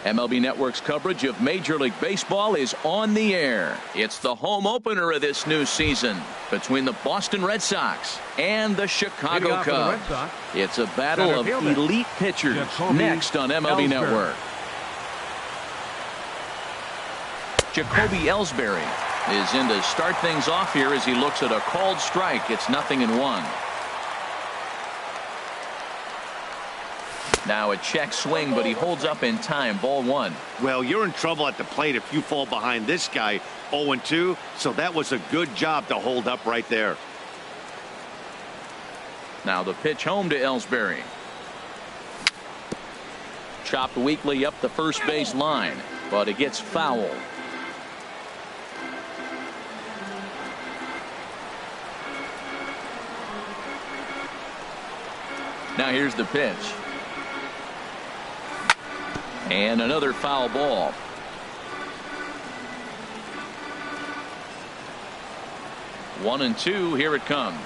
MLB Network's coverage of Major League Baseball is on the air. It's the home opener of this new season between the Boston Red Sox and the Chicago Cubs. It's a battle of elite pitchers next on MLB Network. Jacoby Ellsbury is in to start things off here as he looks at a called strike. It's 0-1. Now a check swing, but he holds up in time. Ball 1. Well, you're in trouble at the plate if you fall behind this guy. 0-2, so that was a good job to hold up right there. Now the pitch home to Ellsbury. Chopped weakly up the first base line, but it gets foul. Now here's the pitch. And another foul ball. One and two. Here it comes.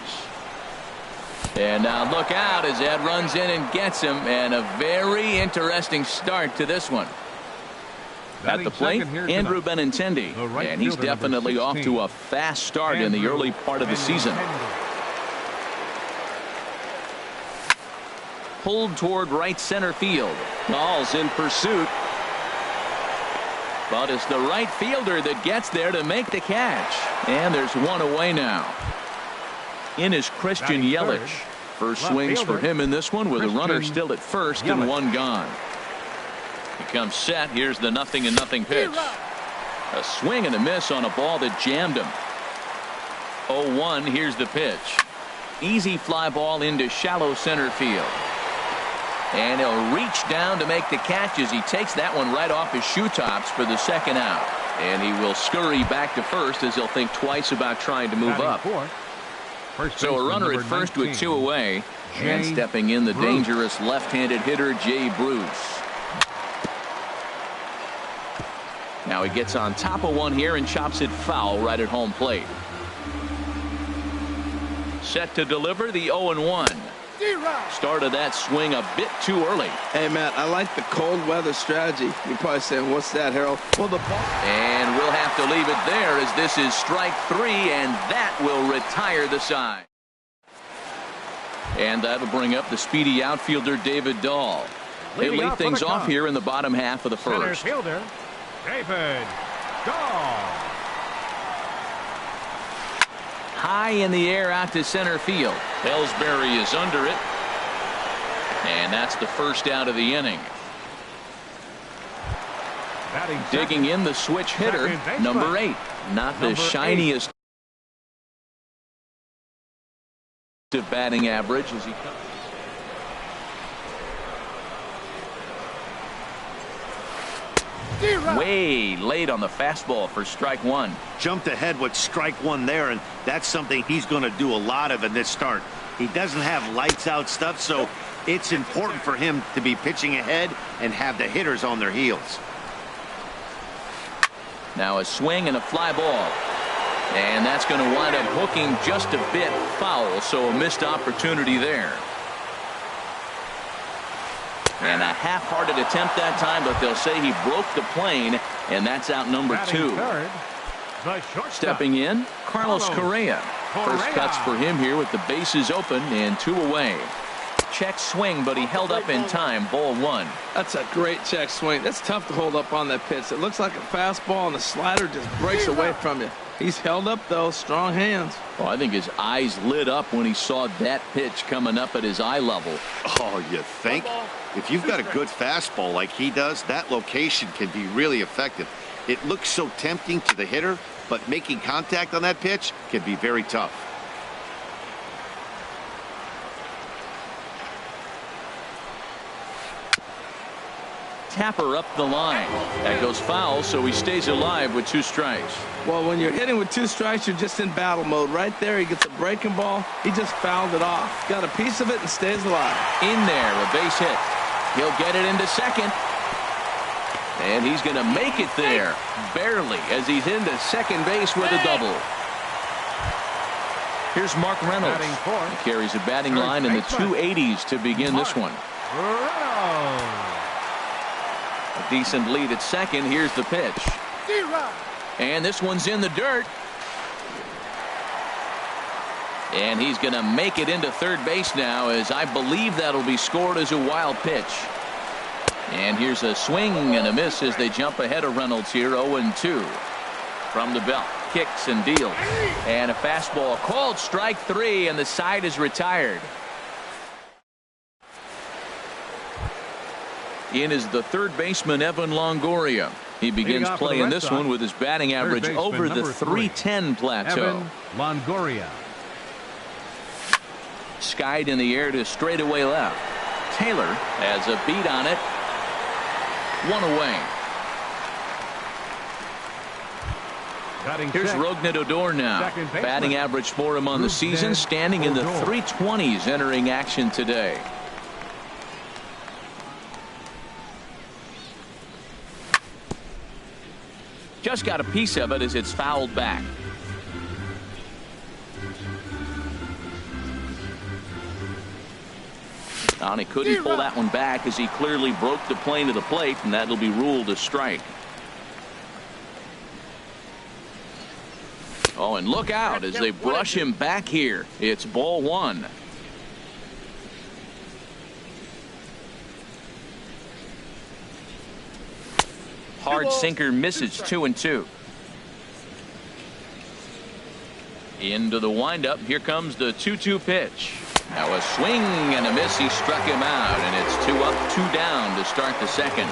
And now look out as Ed runs in and gets him. And a very interesting start to this one. At the plate, Andrew Benintendi. And he's definitely off to a fast start in the early part of the season. Pulled toward right center field. Ball's in pursuit. But it's the right fielder that gets there to make the catch. And there's one away now. In is Christian Yelich. First swings for him in this one with a runner still at first and one gone. He comes set. Here's the 0-0 pitch. A swing and a miss on a ball that jammed him. 0-1. Here's the pitch. Easy fly ball into shallow center field. And he'll reach down to make the catch as he takes that one right off his shoe tops for the second out. And he will scurry back to first as he'll think twice about trying to move up. So a runner at first with 2 away. And stepping in the dangerous left-handed hitter Jay Bruce. Now he gets on top of one here and chops it foul right at home plate. Set to deliver the 0-1. Started that swing a bit too early. Hey, Matt, I like the cold weather strategy. You're probably saying, what's that, Harold? Well, the ball. And we'll have to leave it there as this is strike 3, and that will retire the side. And that'll bring up the speedy outfielder David Dahl. They lead things off here in the bottom half of the first. Center fielder, David Dahl. High in the air out to center field. Ellsbury is under it. And that's the first out of the inning. Digging in the switch hitter, number 8. Not the shiniest of batting average as he comes. Way late on the fastball for strike 1. Jumped ahead with strike 1 there, and that's something he's going to do a lot of in this start. He doesn't have lights out stuff, so it's important for him to be pitching ahead and have the hitters on their heels. Now a swing and a fly ball. And that's going to wind up hooking just a bit foul, so a missed opportunity there. And a half-hearted attempt that time, but they'll say he broke the plane, and that's out number 2. Stepping in, Carlos Correa. First cuts for him here with the bases open and 2 away. Check swing, but he held up in time. Ball 1. That's a great check swing. That's tough to hold up on that pitch. It looks like a fastball, and the slider just breaks away from you. He's held up, though. Strong hands. Well, I think his eyes lit up when he saw that pitch coming up at his eye level. Oh, you think? If you've got a good fastball like he does, that location can be really effective. It looks so tempting to the hitter, but making contact on that pitch can be very tough. Tapper up the line. That goes foul, so he stays alive with 2 strikes. Well, when you're hitting with 2 strikes, you're just in battle mode. Right there, he gets a breaking ball. He just fouled it off. Got a piece of it and stays alive. In there, a base hit. He'll get it into second. And he's going to make it there. Barely, as he's into second base with a double. Here's Mark Reynolds. He carries a batting line in the 280s to begin this one. A decent lead at second. Here's the pitch. And this one's in the dirt. And he's going to make it into third base now, as I believe that'll be scored as a wild pitch. And here's a swing and a miss as they jump ahead of Reynolds here. 0-2 from the belt. Kicks and deals. And a fastball called strike 3, and the side is retired. In is the third baseman, Evan Longoria. He begins play in this one with his batting average over the 310 plateau. Evan Longoria. Skied in the air to straightaway left. Taylor has a beat on it. 1 away. Here's Rougned Odor now. Batting average for him on the season, standing in the 320s entering action today. Just got a piece of it as it's fouled back. And he couldn't pull that one back as he clearly broke the plane of the plate, and that'll be ruled a strike. Oh, and look out as they brush him back here. It's ball 1. Hard sinker misses. 2-2. Into the windup. Here comes the 2-2 pitch. Now a swing and a miss. He struck him out, and it's 2 up, 2 down to start the second.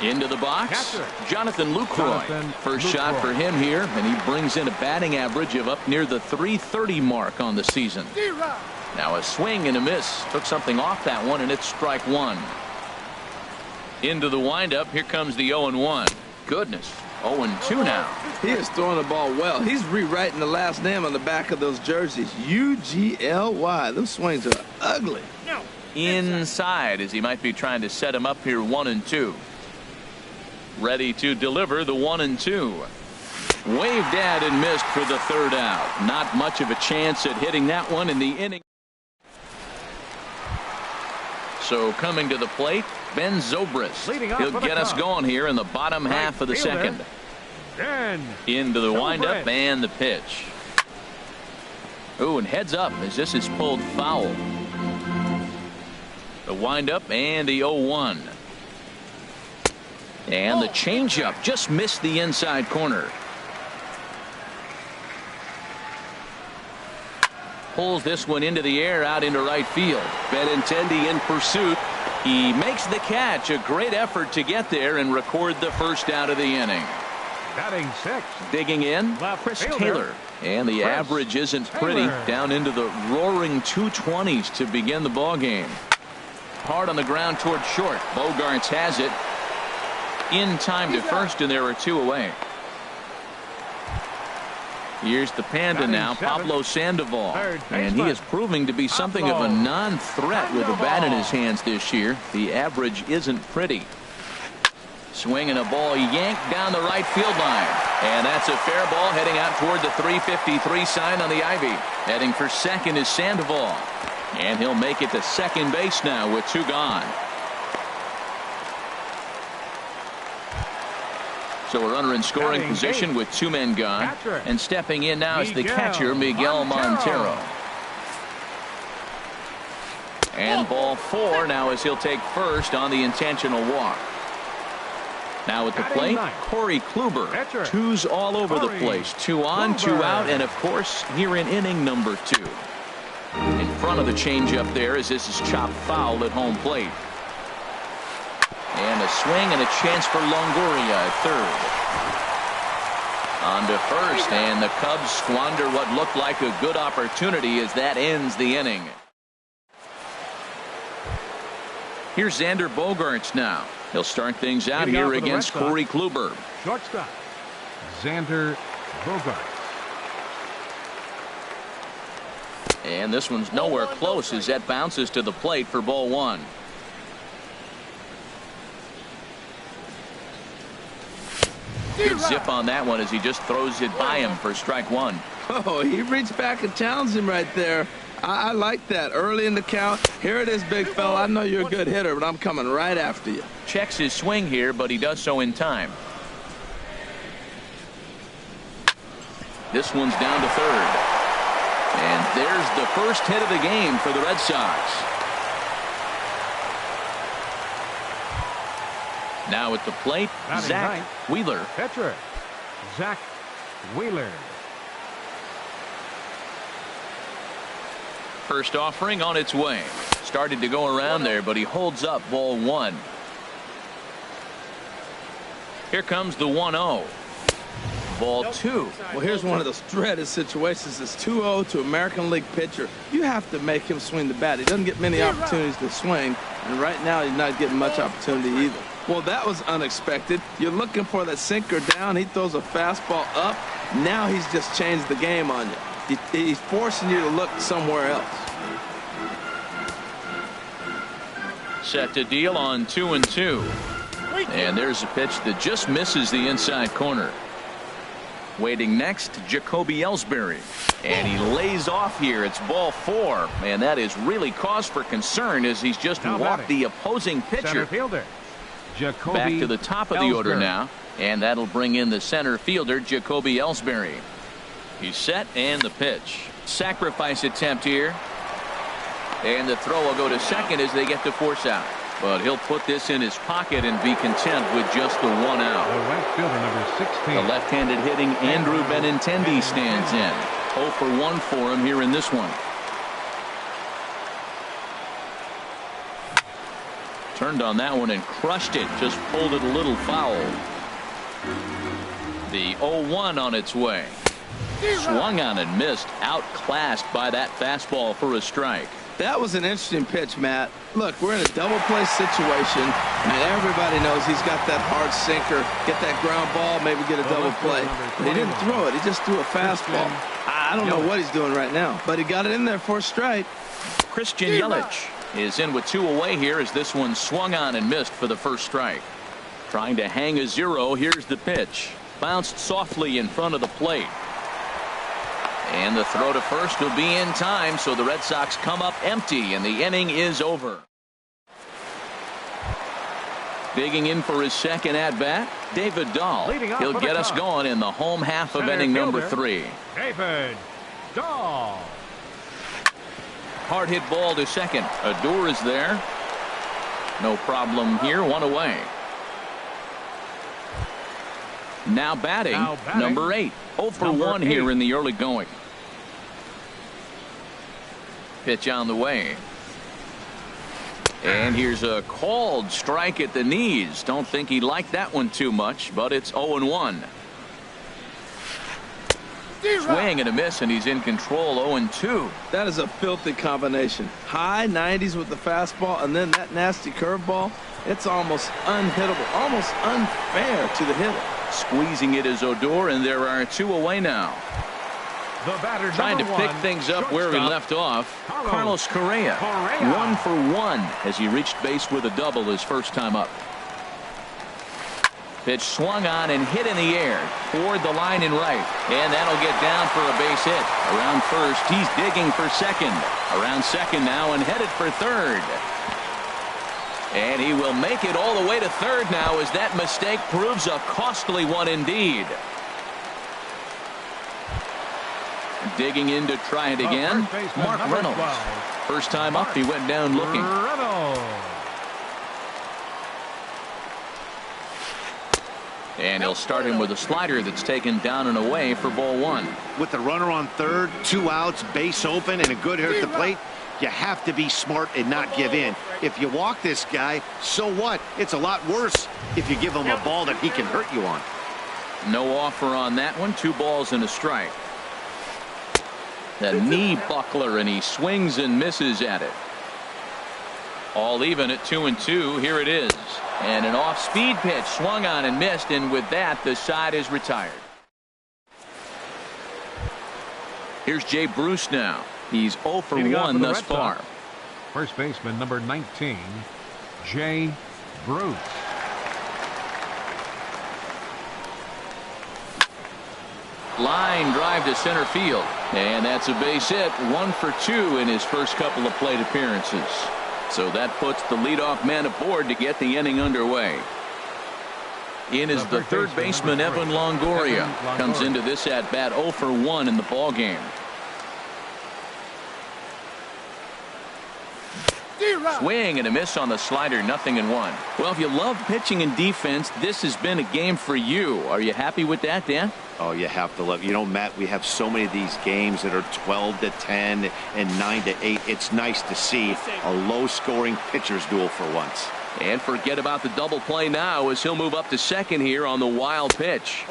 Into the box, Jonathan Lucroy. First shot for him here, and he brings in a batting average of up near the 330 mark on the season. Now a swing and a miss. Took something off that one, and it's strike 1. Into the windup. Here comes the 0-1. Goodness. 0-2 now. He is throwing the ball well. He's rewriting the last name on the back of those jerseys. UGLY. Those swings are ugly. Inside as he might be trying to set him up here. 1-2. Ready to deliver the 1-2. Waved at and missed for the third out. Not much of a chance at hitting that one in the inning. So coming to the plate, Ben Zobrist. He'll get us going here in the bottom half of the second. Into the windup and the pitch. Ooh, and heads up as this is pulled foul. The windup and the 0-1. And the changeup just missed the inside corner. Pulls this one into the air out into right field. Benintendi in pursuit. He makes the catch. A great effort to get there and record the first out of the inning. Batting 6. Digging in, Chris Taylor. And the average isn't pretty. Down into the roaring 220s to begin the ball game. Hard on the ground toward short. Bogarts has it. In time to first, and there are 2 away. Here's the Panda now, Pablo Sandoval. And he is proving to be something of a non-threat with a bat in his hands this year. The average isn't pretty. Swinging a ball yanked down the right field line. And that's a fair ball heading out toward the 353 sign on the ivy. Heading for second is Sandoval. And he'll make it to second base now with 2 gone. So a runner in scoring position with 2 men gone. And stepping in now is the catcher, Miguel Montero. And ball 4 now as he'll take first on the intentional walk. Now at the plate, Corey Kluber. 2s all over the place. 2 on, 2 out, and of course here in inning number 2. In front of the changeup there as this is chopped foul at home plate. And a swing and a chance for Longoria at third. On to first, and the Cubs squander what looked like a good opportunity as that ends the inning. Here's Xander Bogaerts now. He'll start things out here against Corey Kluber. Shortstop, Xander Bogaerts. And this one's nowhere close as that bounces to the plate for ball 1. Good zip on that one as he just throws it by him for strike 1. Oh, he reached back and challenged him right there. I like that. Early in the count. Here it is, big fella. I know you're a good hitter, but I'm coming right after you. Checks his swing here, but he does so in time. This one's down to third. And there's the first hit of the game for the Red Sox. Now at the plate, Zach Wheeler. Pitcher, Zach Wheeler. First offering on its way. Started to go around there, but he holds up ball one. Here comes the 1-0. Ball two. Well, here's one of those dreaded situations. It's 2-0 to American League pitcher. You have to make him swing the bat. He doesn't get many opportunities to swing, and right now he's not getting much opportunity either. Well, that was unexpected. You're looking for that sinker down. He throws a fastball up. Now he's just changed the game on you. He's forcing you to look somewhere else. Set to deal on 2-2. And there's a pitch that just misses the inside corner. Waiting next, Jacoby Ellsbury. And he lays off here. It's ball four. And that is really cause for concern as he's just walked the opposing pitcher. Center fielder, Jacoby Back to the top of the order now. And that'll bring in the center fielder, Jacoby Ellsbury. He's set and the pitch. Sacrifice attempt here. And the throw will go to second as they get the force out. But he'll put this in his pocket and be content with just the one out. The right fielder, number 16. The left-handed hitting Andrew Benintendi stands in. 0 for 1 for him here in this one. Turned on that one and crushed it. Just pulled it a little foul. The 0-1 on its way. Swung on and missed. Outclassed by that fastball for a strike. That was an interesting pitch, Matt. Look, we're in a double play situation, and everybody knows he's got that hard sinker. Get that ground ball, maybe get a double play. But he didn't throw it. He just threw a fastball. I don't know what he's doing right now, but he got it in there for a strike. Christian Yelich is in with 2 away here as this one swung on and missed for the first strike. Trying to hang a 0. Here's the pitch. Bounced softly in front of the plate. And the throw to first will be in time, so the Red Sox come up empty, and the inning is over. Digging in for his second at-bat, David Dahl. He'll get us going in the home half of inning number 3. David Dahl. Hard hit ball to second. Adore is there. No problem here. 1 away. Now batting, number 8. 0 for 1 here in the early going. Pitch on the way. And here's a called strike at the knees. Don't think he liked that one too much, but it's 0-1. Swing and a miss, and he's in control. 0-2. That is a filthy combination. High 90s with the fastball, and then that nasty curveball. It's almost unhittable, almost unfair to the hitter. Squeezing it is Odor, and there are 2 away now. The batter, trying to pick things up where he left off. Carlos Correa. 1 for 1 as he reached base with a double his first time up. Pitch swung on and hit in the air toward the line in right, and that'll get down for a base hit. Around first, he's digging for second. Around second now and headed for third. And he will make it all the way to third now as that mistake proves a costly one indeed. Digging in to try it again, Mark Reynolds. First time up, he went down looking. And he'll start him with a slider that's taken down and away for ball 1. With the runner on third, 2 outs, base open, and a good hitter at the plate, you have to be smart and not give in. If you walk this guy, so what? It's a lot worse if you give him a ball that he can hurt you on. No offer on that one. 2 balls and a strike. The knee buckler, and he swings and misses at it. All even at 2-2. Here it is. And an off-speed pitch swung on and missed, and with that, the side is retired. Here's Jay Bruce now. He's 0 for 1 thus far. First baseman, number 19, Jay Bruce. Line drive to center field. And that's a base hit, 1 for 2 in his first couple of plate appearances. So that puts the leadoff man aboard to get the inning underway. In is the third baseman, Evan Longoria. Comes into this at bat 0 for 1 in the ball game. Swing and a miss on the slider, 0-1. Well, if you love pitching and defense, this has been a game for you. Are you happy with that, Dan? Oh, you have to love. You know, Matt, we have so many of these games that are 12-10 and 9-8. It's nice to see a low-scoring pitcher's duel for once. And forget about the double play now as he'll move up to second here on the wild pitch.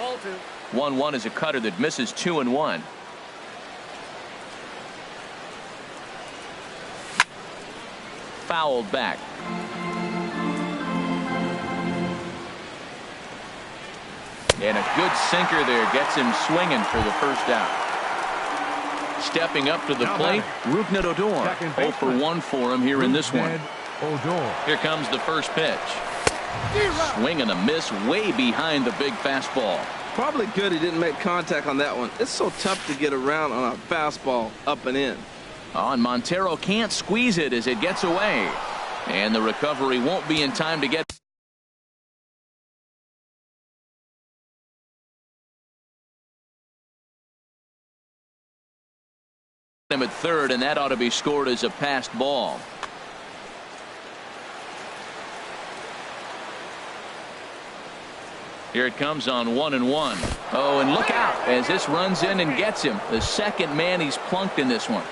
1-1 is a cutter that misses 2-1. Fouled back. And a good sinker there gets him swinging for the first out. Stepping up to the plate, Rougned Odor. 0 for 1 for him here in this one. Here comes the first pitch. Swing and a miss way behind the big fastball. Probably good he didn't make contact on that one. It's so tough to get around on a fastball up and in. Oh, and Montero can't squeeze it as it gets away. And the recovery won't be in time to get him at third, and that ought to be scored as a passed ball. Here it comes on 1-1. Oh, and look out as this runs in and gets him. The second man he's plunked in this one.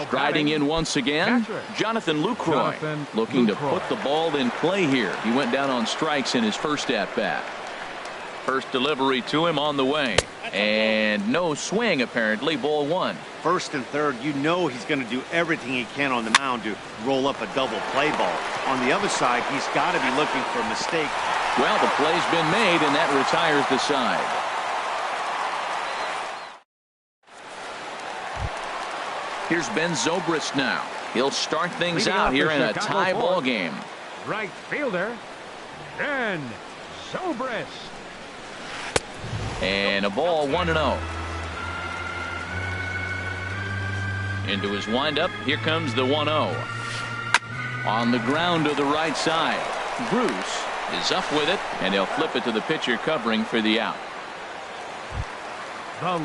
Striding in once again, Jonathan Lucroy, looking to put the ball in play here. He went down on strikes in his first at-bat. First delivery to him on the way. And no swing, apparently. Ball 1. First and third, you know he's going to do everything he can on the mound to roll up a double play ball. On the other side, he's got to be looking for a mistake. Well, the play's been made, and that retires the side. Here's Ben Zobrist now. He'll start things out here in a tie ball game. Right fielder, Ben Zobrist. And a ball 1-0. Into his windup. Here comes the 1-0. On the ground to the right side. Bruce is up with it, and he'll flip it to the pitcher covering for the out.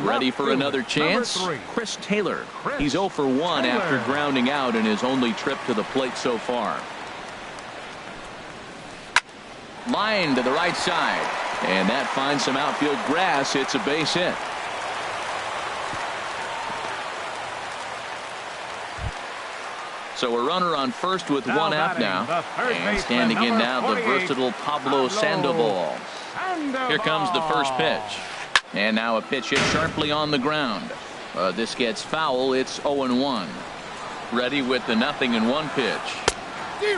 Ready for another chance? Chris Taylor. He's 0 for 1 after grounding out in his only trip to the plate so far. Line to the right side. And that finds some outfield grass. It's a base hit. So a runner on first with one out now. And standing in now, the versatile Pablo Sandoval. Here comes the first pitch. And now a pitch hit sharply on the ground. This gets foul. It's 0-1. Ready with the 0-1 pitch.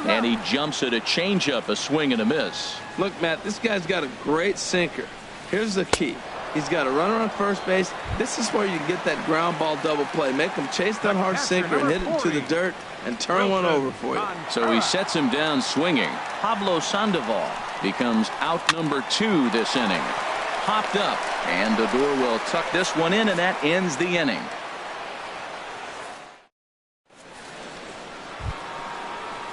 And he jumps at a changeup, a swing and a miss. Look, Matt, this guy's got a great sinker. Here's the key. He's got a runner on first base. This is where you get that ground ball double play. Make him chase that hard sinker and hit it to the dirt and turn one over for you. So he sets him down swinging. Pablo Sandoval becomes out number 2 this inning. Popped up, and Odor will tuck this one in, and that ends the inning.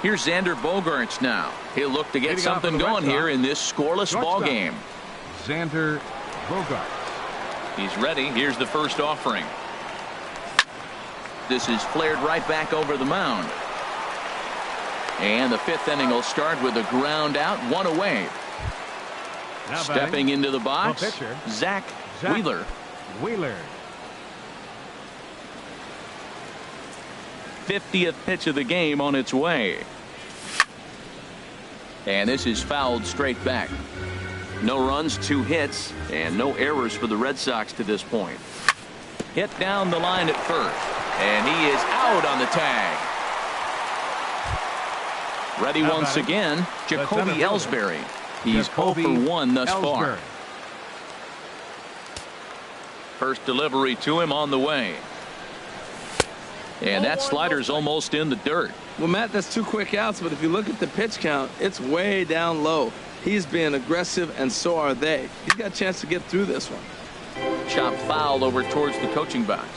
Here's Xander Bogaerts now. He'll look to get something going here in this scoreless ball game. Xander Bogaerts. He's ready. Here's the first offering. This is flared right back over the mound. And the 5th inning will start with a ground out, 1 away. Stepping into the box, Zach Wheeler. 50th pitch of the game on its way. And this is fouled straight back. No runs, 2 hits, and no errors for the Red Sox to this point. Hit down the line at first, and he is out on the tag. Ready once again, Jacoby Ellsbury. He's 0 for 1 thus far. First delivery to him on the way. And that slider's almost in the dirt. Well, Matt, that's 2 quick outs, but if you look at the pitch count, it's way down low. He's being aggressive, and so are they. He's got a chance to get through this one. Chop foul over towards the coaching box.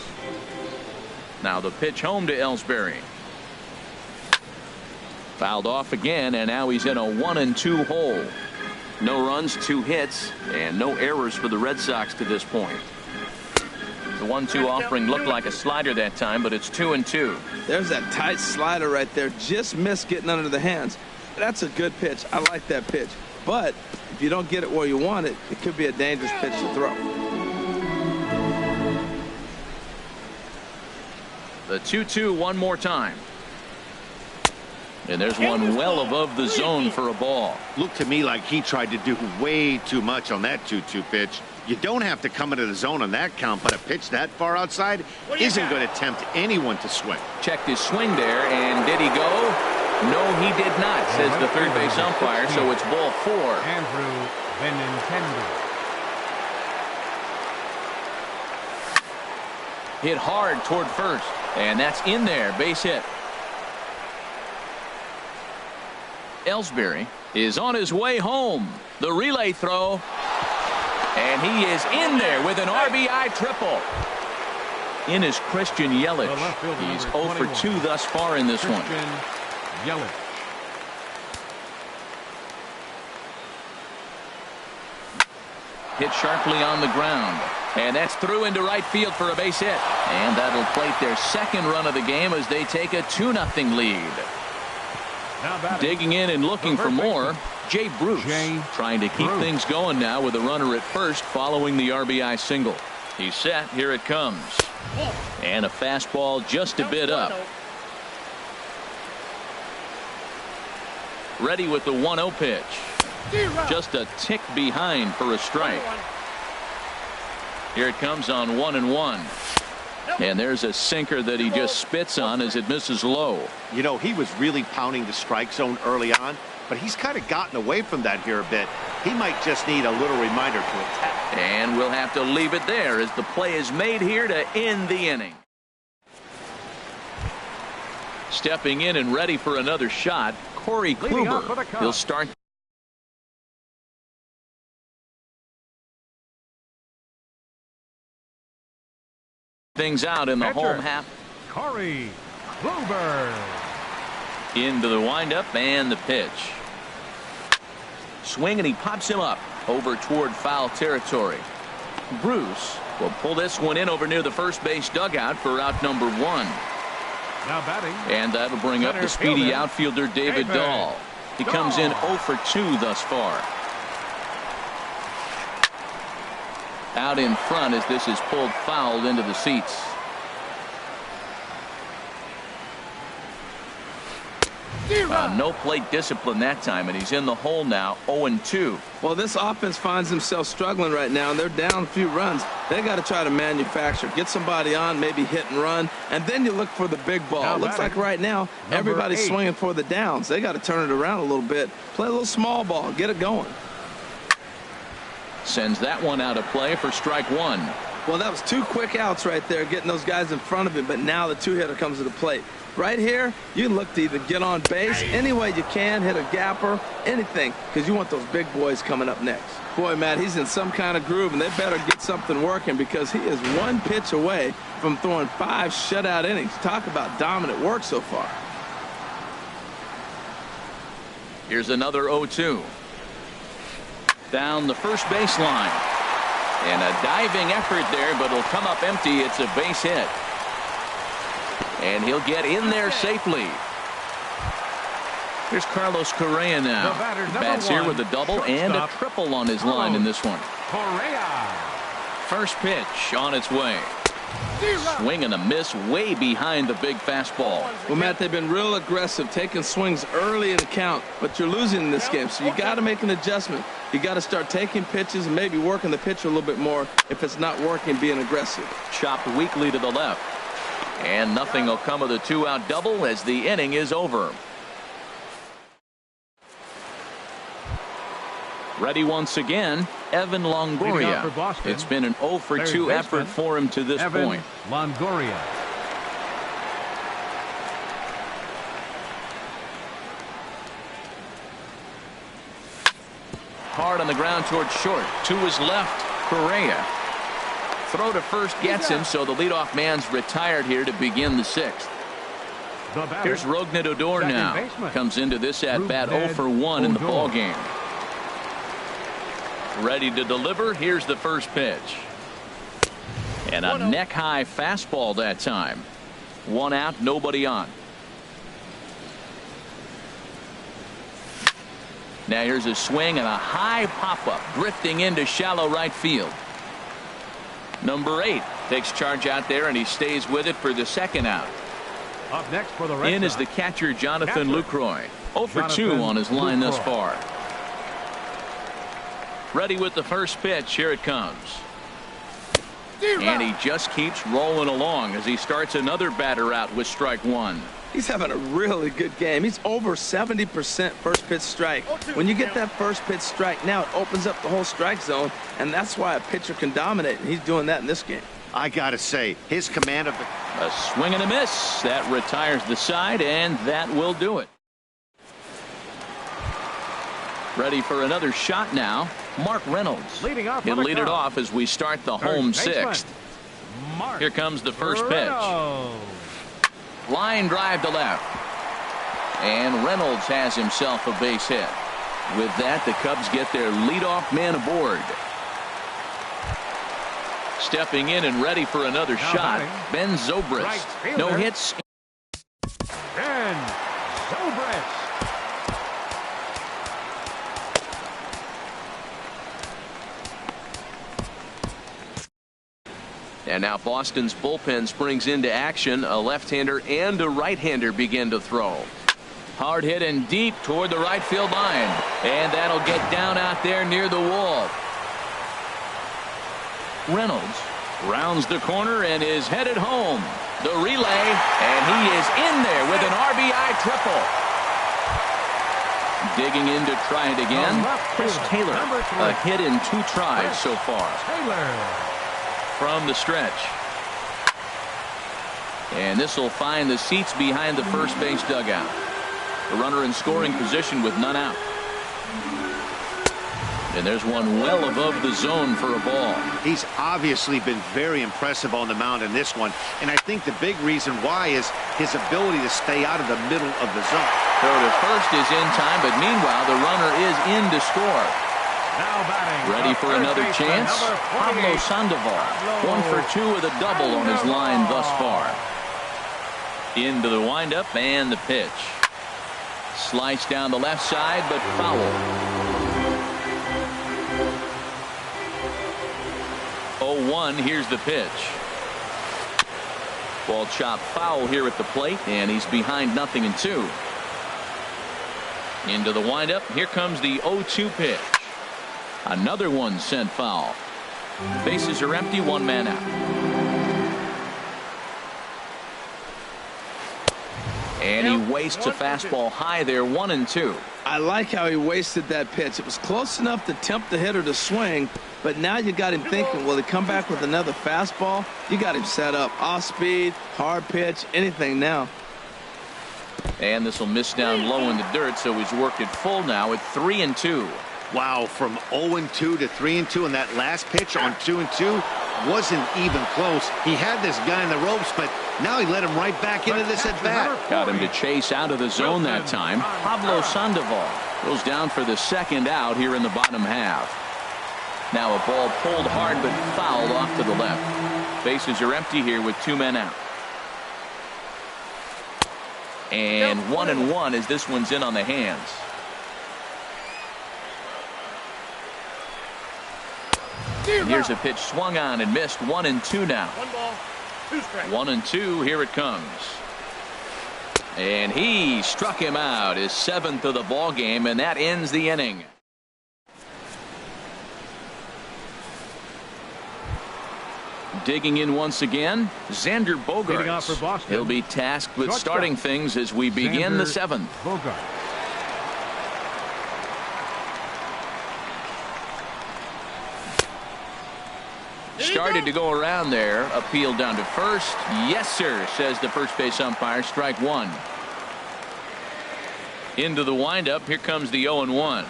Now the pitch home to Ellsbury. Fouled off again, and now he's in a 1-2 hole. No runs, 2 hits, and no errors for the Red Sox to this point. The 1-2 offering looked like a slider that time, but it's 2-2. There's that tight slider right there. Just missed getting under the hands. That's a good pitch. I like that pitch. But if you don't get it where you want it, it could be a dangerous pitch to throw. The 2-2 one more time. And there's one well above the zone for a ball. Looked to me like he tried to do way too much on that 2-2 pitch. You don't have to come into the zone on that count, but a pitch that far outside isn't going to tempt anyone to swing. Checked his swing there, and did he go? No, he did not, says the third base umpire, so it's ball 4. Andrew Benintendi. Hit hard toward first, and that's in there, base hit. Ellsbury is on his way home. The relay throw, and he is in there with an RBI triple. In is Christian Yelich. He's 0 for 2 thus far in this one. Yelich. Hit sharply on the ground, and that's through into right field for a base hit. And that'll plate their second run of the game as they take a 2-0 lead. Digging in and looking for more, Jay Bruce trying to keep things going now with a runner at first following the RBI single. He's set. Here it comes. And a fastball just a bit up. Ready with the 1-0 pitch. Just a tick behind for a strike. Here it comes on 1-1. And there's a sinker that he just spits on as it misses low. You know, he was really pounding the strike zone early on, but he's kind of gotten away from that here a bit. He might just need a little reminder to attack. And we'll have to leave it there as the play is made here to end the inning. Stepping in and ready for another shot, Corey Kluber. He'll start. Things out in the home half. Corey Kluber. Into the windup and the pitch. Swing, and he pops him up over toward foul territory. Bruce will pull this one in over near the first base dugout for out number 1. Now batting. And that'll bring up the speedy outfielder David Dahl. He comes in 0 for 2 thus far. Out in front as this is pulled foul into the seats. No plate discipline that time, and he's in the hole now, 0-2. Well, this offense finds themselves struggling right now, and they're down a few runs. They got to try to manufacture, get somebody on, maybe hit and run, and then you look for the big ball. Looks like right now everybody's swinging for the downs. They got to turn it around a little bit, play a little small ball, get it going. Sends that one out of play for strike 1. Well, that was 2 quick outs right there, getting those guys in front of him, but now the 2-hitter comes to the plate. Right here, you look to either get on base any way you can, hit a gapper, anything, because you want those big boys coming up next. Boy, Matt, he's in some kind of groove, and they better get something working because he is 1 pitch away from throwing 5 shutout innings. Talk about dominant work so far. Here's another 0-2. Down the first baseline. And a diving effort there, but it'll come up empty. It's a base hit. And he'll get in there safely. Here's Carlos Correa now. Bats here with a double and a triple on his line in this one. Correa. First pitch on its way. Swing and a miss way behind the big fastball. Well, Matt, they've been real aggressive, taking swings early in the count, but you're losing in this game, so you got to make an adjustment. You got to start taking pitches and maybe working the pitcher a little bit more if it's not working, being aggressive. Chopped weakly to the left. And nothing will come of the 2-out double as the inning is over. Ready once again, Evan Longoria. It's been an 0 for 2 effort for him to this point. Longoria. Hard on the ground towards short. To his left, Correa. throw to first gets him, so the leadoff man's retired here to begin the 6th. Here's Rougned Odor now. Comes into this at-bat 0 for 1 in the ball game. Ready to deliver. Here's the first pitch. And a neck-high fastball that time. 1 out, nobody on. Now here's a swing and a high pop-up drifting into shallow right field. Number 8 takes charge out there, and he stays with it for the 2nd out. Up next for the Red In is the catcher, Jonathan Lucroy. 0 for 2 on his line thus far. Ready with the first pitch. Here it comes. And he just keeps rolling along as he starts another batter out with strike 1. He's having a really good game. He's over 70% first pitch strike. When you get that first pitch strike, now it opens up the whole strike zone, and that's why a pitcher can dominate, and he's doing that in this game. I gotta say, his command of the... A swing and a miss. That retires the side, and that will do it. Ready for another shot now. Mark Reynolds. Leading off He'll lead it off as we start the home 6th. Here comes the first pitch. Line drive to left. And Reynolds has himself a base hit. With that, the Cubs get their leadoff man aboard. Stepping in and ready for another shot, Ben Zobrist. No hits. Ben Zobrist. And now Boston's bullpen springs into action. A left-hander and a right-hander begin to throw. Hard hit and deep toward the right field line. And that'll get down out there near the wall. Reynolds rounds the corner and is headed home. The relay, and he is in there with an RBI triple. Digging in to try it again. Chris Taylor, a hit in 2 tries so far. From the stretch. And this will find the seats behind the first base dugout. The runner in scoring position with none out. And there's one well above the zone for a ball. He's obviously been very impressive on the mound in this one. And I think the big reason why is his ability to stay out of the middle of the zone. Throw to first is in time, but meanwhile the runner is in to score. Now batting. Ready for another chance? Pablo Sandoval. 1 for 2 with a double on his line thus far. Into the windup and the pitch. Sliced down the left side, but foul. 0-1. Here's the pitch. Ball chopped foul here at the plate, and he's behind 0-2. Into the windup. Here comes the 0-2 pitch. Another one sent foul. Bases are empty. 1 man out. And he wastes a fastball high there. 1-2. I like how he wasted that pitch. It was close enough to tempt the hitter to swing, but now you got him thinking, will he come back with another fastball? You got him set up. Off speed, hard pitch, anything now. And this will miss down low in the dirt, so he's worked it full now at 3-2. Wow, from 0-2 to 3-2, and that last pitch on 2-2 wasn't even close. He had this guy in the ropes, but now he let him right back into this at bat. Got him to chase out of the zone that time. Pablo Sandoval goes down for the 2nd out here in the bottom half. Now a ball pulled hard but fouled off to the left. Bases are empty here with 2 men out. And 1-1 as this one's in on the hands. And here's a pitch swung on and missed. 1-2 now. 1-2. Here it comes. And he struck him out, his 7th of the ball game, and that ends the inning. Digging in once again, Xander Bogaerts. He'll be tasked with starting things as we begin the 7th. Started to go around there. Appeal down to first. Yes, sir, says the first base umpire. Strike 1. Into the windup. Here comes the 0-1.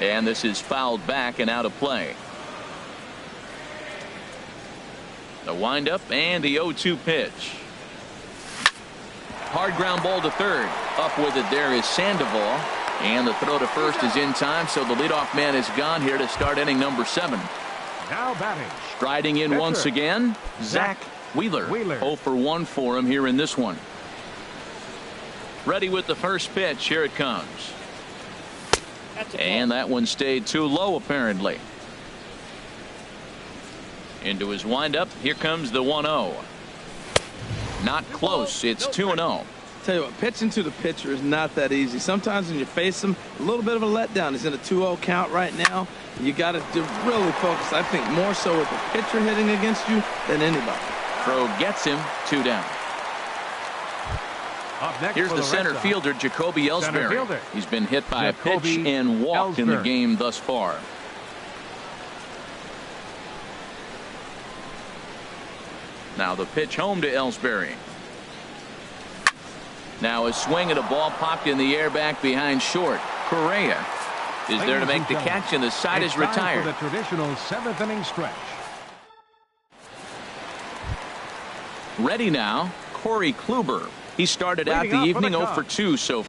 And this is fouled back and out of play. The windup and the 0-2 pitch. Hard ground ball to third. Up with it there is Sandoval. And the throw to first is in time, so the leadoff man is gone here to start inning number 7. Now batting. Striding in Pitcher. once again, Zach Wheeler. 0 for 1 for him here in this one. Ready with the first pitch. Here it comes. And that one stayed too low apparently. Into his windup. Here comes the 1-0. Not close. It's 2-0. Tell you what, pitching to the pitcher is not that easy. Sometimes when you face him, a little bit of a letdown. He's in a 2-0 count right now. You got to really focus, I think, more so with the pitcher hitting against you than anybody. Throw gets him. 2 down. Up next Here's for the Red center Sox. fielder, Jacoby Center Ellsbury. fielder. He's been hit by a pitch Jacoby and walked in the Ellsbury. game thus far. Now the pitch home to Ellsbury. Now a swing at a ball popped in the air back behind short. Correa is there to make the catch, and the side is retired. For the traditional 7th inning stretch. Ready now, Corey Kluber. He started out Leading the off for evening the 0 for 2 so far.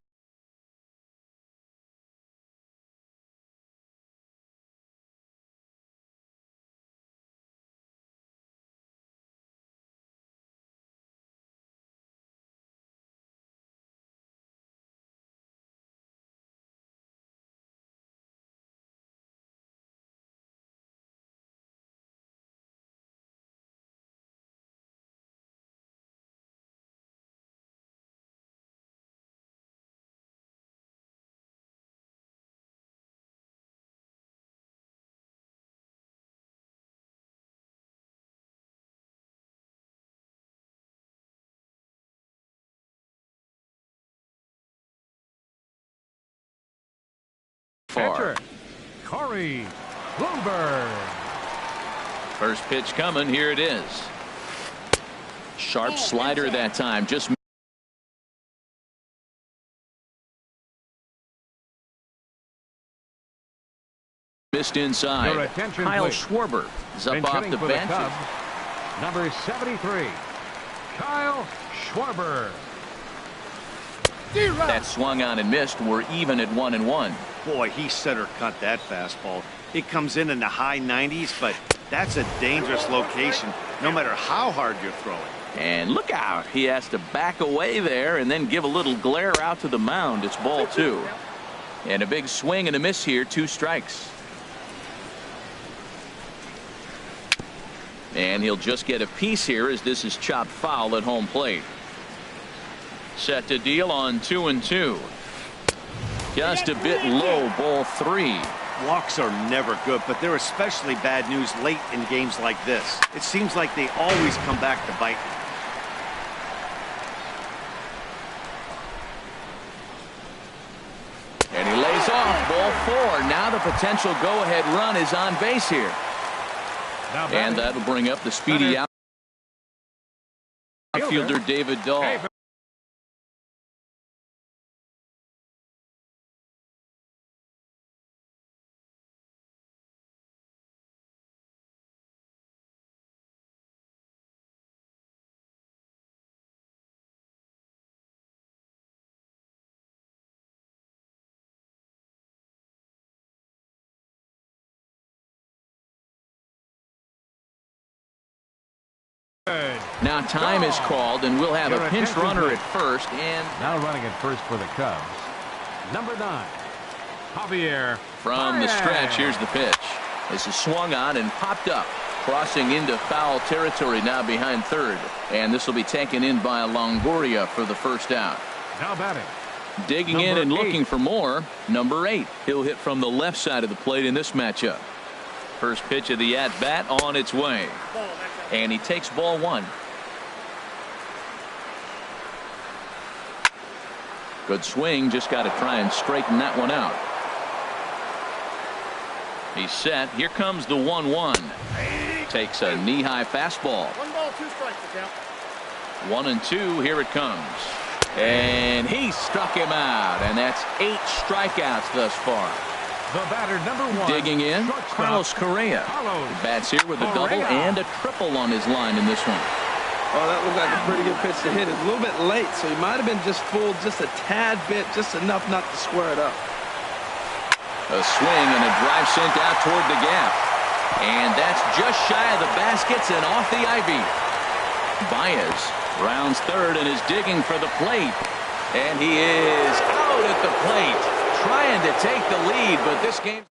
Pitcher, Corey Kluber. First pitch coming. Here it is. Sharp slider that time. Just missed inside. Your attention, Kyle please. Schwarber is up Pinch off hitting the for bench. Cubs, number 73, Kyle Schwarber. That swung on and missed. We're even at 1-1. Boy, he center cut that fastball. It comes in the high 90s, but that's a dangerous location no matter how hard you're throwing. And look out. He has to back away there and then give a little glare out to the mound. It's ball 2. And a big swing and a miss here. 2 strikes. And he'll just get a piece here as this is chopped foul at home plate. Set to deal on 2-2. Just a bit low. Ball 3. Walks are never good, but they're especially bad news late in games like this. It seems like they always come back to bite. And he lays off. Ball 4. Now the potential go-ahead run is on base here. Now And batting, that'll bring up the speedy outfielder David Dahl. Now time is called, and we'll have a pinch runner at first. And now running at first for the Cubs, number 9, Javier. from the stretch, here's the pitch. This is swung on and popped up, crossing into foul territory now behind third. And this will be taken in by Longoria for the first out. Now batting, Digging in number and 8. looking for more. Number 8. He'll hit from the left side of the plate in this matchup. First pitch of the at-bat on its way. And he takes ball 1. Good swing. Just got to try and straighten that one out. He's set. Here comes the 1-1. Takes a knee-high fastball. 1 ball, 2 strikes to count. 1-2. Here it comes. And he struck him out. And that's 8 strikeouts thus far. The batter, number 1. Digging in, shortstop, Carlos Correa. Carlos Bats here with a double Correa. and a triple on his line in this one. Oh, that looked like a pretty good pitch to hit. It's a little bit late, so he might have been just fooled just a tad bit, just enough not to square it up. A swing and a drive sent out toward the gap. And that's just shy of the baskets and off the ivy. Baez rounds third and is digging for the plate. And he is out at the plate, trying to take the lead, but this game.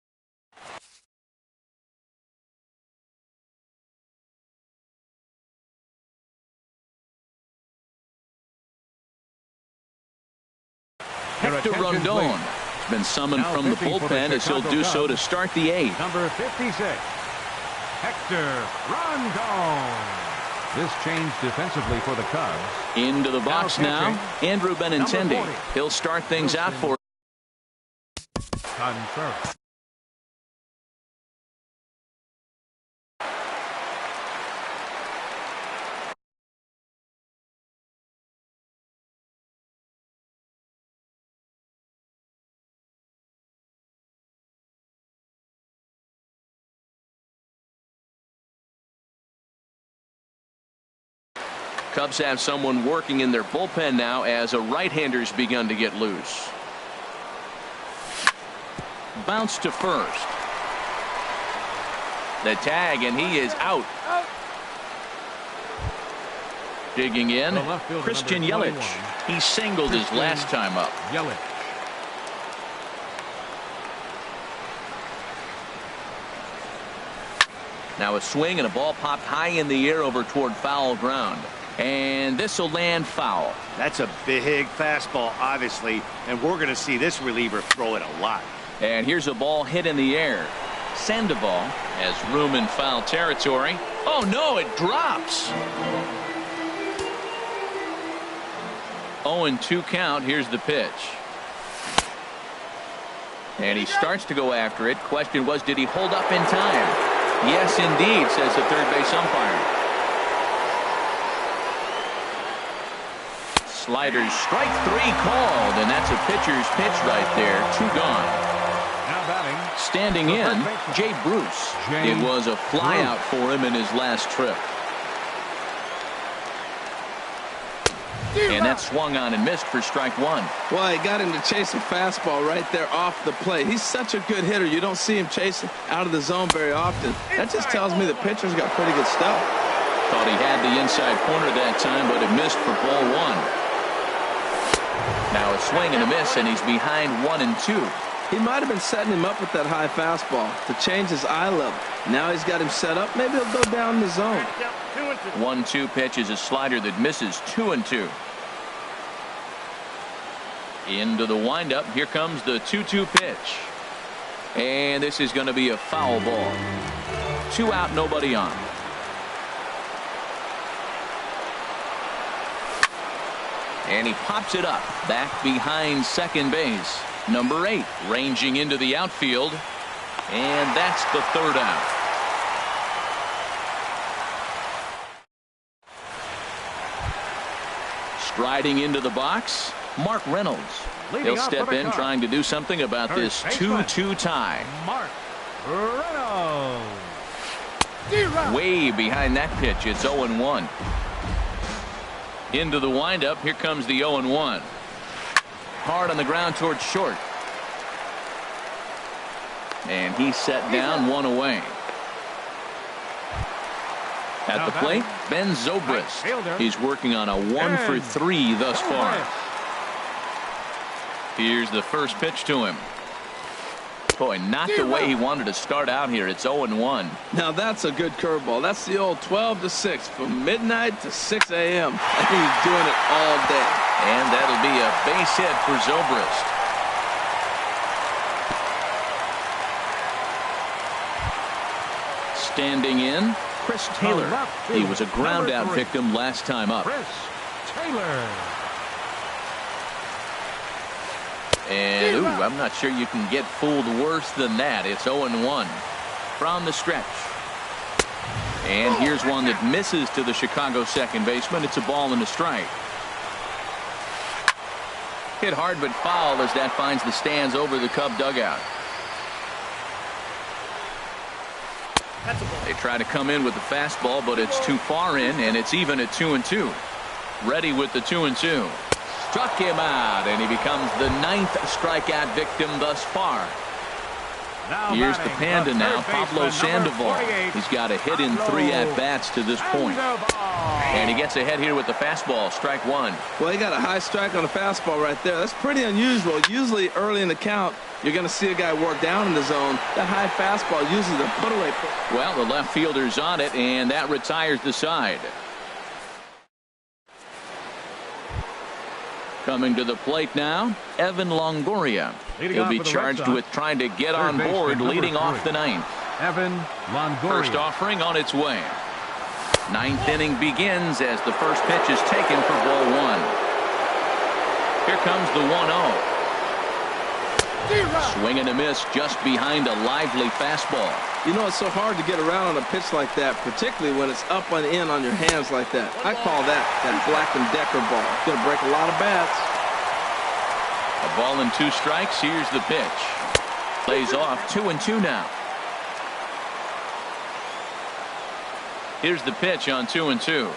Hector Rondon has been summoned Now from the pitching for the bullpen as he'll Chicago do so to Cubs. start the 8th. Number 56, Hector Rondon. This change defensively for the Cubs. Into the box now, Andrew Benintendi. Number 40. He'll start things out for Contreras. Cubs have someone working in their bullpen now as a right-hander's begun to get loose. Bounce to first. The tag, and he is out. Digging in, The left fielder, Christian number Yelich. 21. He singled his last time up. Yelich. Now a swing and a ball popped high in the air over toward foul ground. And this will land foul. That's a big fastball, obviously, and we're going to see this reliever throw it a lot. And here's a ball hit in the air. Sandoval has room in foul territory. Oh no, it drops. 0-2 count. Here's the pitch. And he starts to go after it. Question was, did he hold up in time? Yes, indeed, says the third base umpire. Sliders, strike 3 called, and that's a pitcher's pitch right there. 2 gone. Now batting. Standing in, Jay Bruce. Jay It was a flyout Bruce. for him in his last trip. And that swung on and missed for strike 1. Well, he got him to chase a fastball right there off the plate. He's such a good hitter. You don't see him chasing out of the zone very often. That just tells me the pitcher's got pretty good stuff. Thought he had the inside corner that time, but it missed for ball 1. Now a swing and a miss, and he's behind 1-2. He might have been setting him up with that high fastball to change his eye level. Now he's got him set up. Maybe he'll go down the zone. 1-2 pitch is a slider that misses. 2-2. Into the windup. Here comes the 2-2 pitch. And this is going to be a foul ball. 2 out, nobody on. And he pops it up back behind second base. Number 8 ranging into the outfield. And that's the 3rd out. Striding into the box, Mark Reynolds. Leading He'll off step for the in Cubs. trying to do something about this First baseman. 2-2 tie. Mark Reynolds. Way behind that pitch. It's 0-1. Into the windup. Here comes the 0-1. Hard on the ground towards short. And he's set down, 1 away. At the plate, Ben Zobrist. He's working on a 1-for-3 thus far. Here's the first pitch to him. Boy, not the way he wanted to start out here. It's 0-1. Now that's a good curveball. That's the old 12 to 6 from midnight to 6 a.m. And he's doing it all day. And that'll be a base hit for Zobrist. Standing in, Chris Taylor. He was a ground out victim last time up. Chris Taylor. And, ooh, I'm not sure you can get fooled worse than that. It's 0-1 from the stretch. And here's one that misses to the Chicago second baseman. It's a ball and a strike. Hit hard but foul as that finds the stands over the Cub dugout. They try to come in with the fastball, but it's too far in, and it's even at 2-2. Ready with the 2-2. Struck him out, and he becomes the 9th strikeout victim thus far. Here's the Panda now, Pablo Sandoval. He's got a hit in 3 at-bats to this point. And he gets ahead here with the fastball, strike 1. Well, he got a high strike on the fastball right there. That's pretty unusual. Usually early in the count, you're going to see a guy work down in the zone. That high fastball usually the put-away. Well, the left fielder's on it, and that retires the side. Coming to the plate now, Evan Longoria. He'll be charged with trying to get on board leading off the 9th. Evan Longoria. First offering on its way. 9th inning begins as the first pitch is taken for ball 1. Here comes the 1-0. Swing and a miss just behind a lively fastball. You know, it's so hard to get around on a pitch like that, particularly when it's up and in on your hands like that. I call that Black & Decker ball. It's going to break a lot of bats. A ball and 2 strikes. Here's the pitch. Plays off 2-2 now. Here's the pitch on 2-2.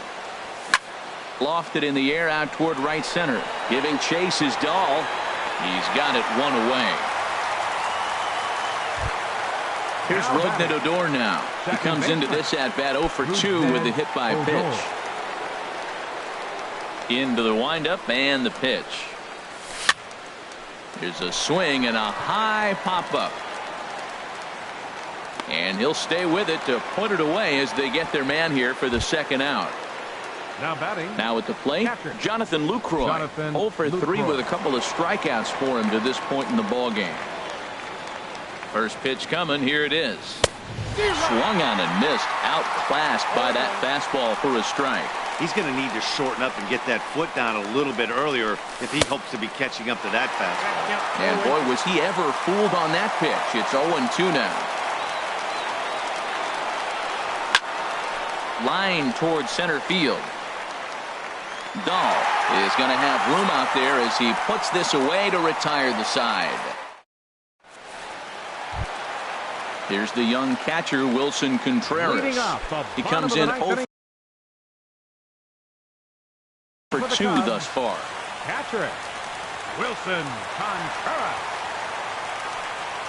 Lofted in the air out toward right center. Giving chase is Dahl. He's got it 1 away. Here's Rougned Odor now. He comes into this at-bat 0 for 2 with the hit by pitch. Into the windup and the pitch. There's a swing and a high pop-up. And he'll stay with it to put it away as they get their man here for the 2nd out. Now batting. Now at the plate, Jonathan Lucroy. 0 for 3 with a couple of strikeouts for him to this point in the ballgame. First pitch coming. Here it is. Swung on and missed. Outclassed by that fastball for a strike. He's going to need to shorten up and get that foot down a little bit earlier if he hopes to be catching up to that fastball. And boy, was he ever fooled on that pitch. It's 0-2 now. Line towards center field. Dahl is going to have room out there as he puts this away to retire the side. Here's the young catcher, Wilson Contreras. He comes in 0 for 2 thus far. Catcher, Wilson Contreras.